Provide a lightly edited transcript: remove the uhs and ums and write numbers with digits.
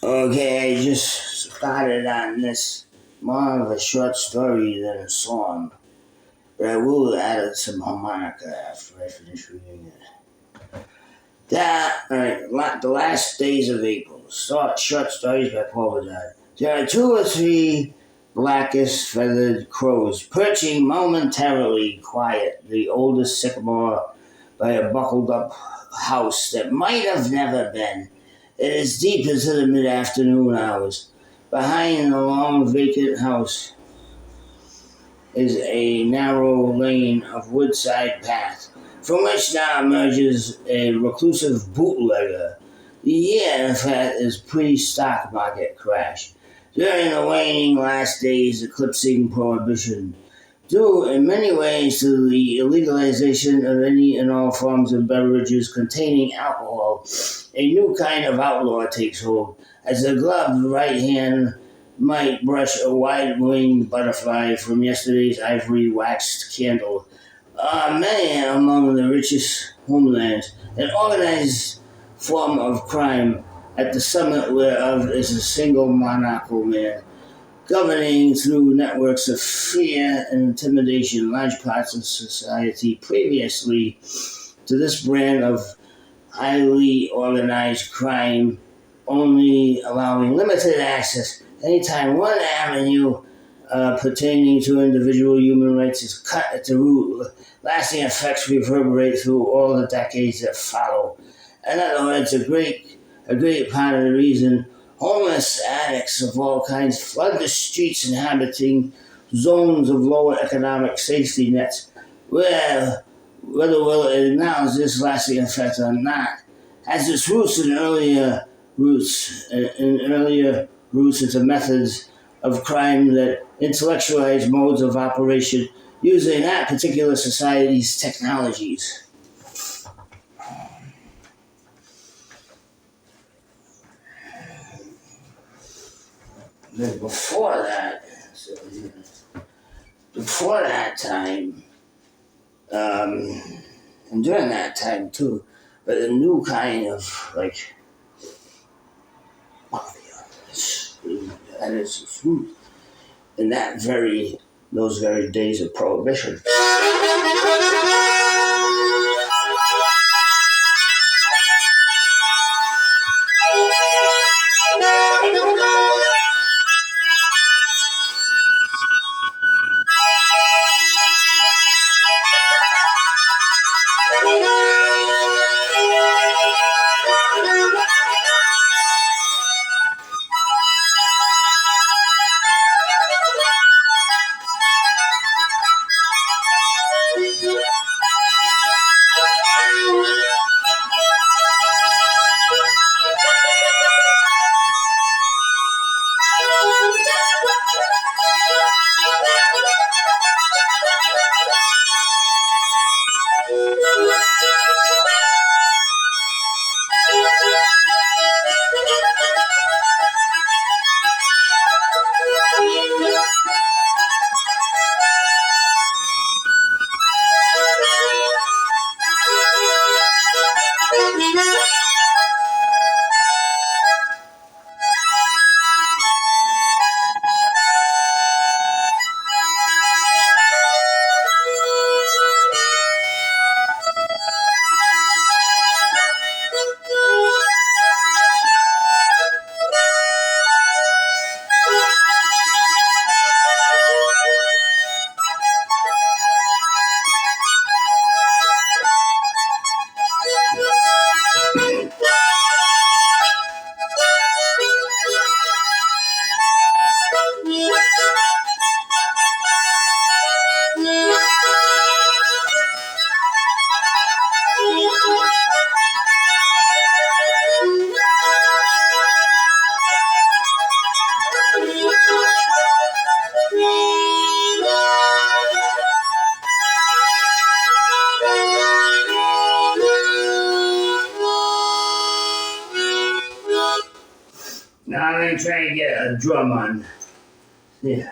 Okay, I just started on this more of a short story than a song, but I will add some harmonica after I finish reading it. The last days of April. Short stories by Paul Bedard. There are two or three blackest feathered crows perching momentarily quiet the oldest sycamore by a buckled up house that might have never been. It is deep into the mid-afternoon hours. Behind the long vacant house is a narrow lane of woodside path, from which now emerges a reclusive bootlegger. The year, in fact, is pre-stock market crash, during the waning last days eclipsing prohibition, due in many ways to the illegalization of any and all forms of beverages containing alcohol. A new kind of outlaw takes hold, as the gloved right hand might brush a wide-winged butterfly from yesterday's ivory waxed candle. Many among the richest homelands, an organized form of crime, at the summit whereof is a single monarchical man, governing through networks of fear and intimidation large parts of society previously to this brand of highly organized crime, only allowing limited access. Anytime one avenue pertaining to individual human rights is cut at the root, lasting effects reverberate through all the decades that follow. In other words, a great part of the reason homeless addicts of all kinds flood the streets inhabiting zones of lower economic safety nets, where, whether we'll acknowledge this lasting effect or not, has its roots in earlier roots into methods of crime that intellectualize modes of operation using that particular society's technologies. Then before that time, and during that time too, but a new kind of mafia that is its root in those very days of prohibition. Now I'm going to try and get a drum on. Yeah.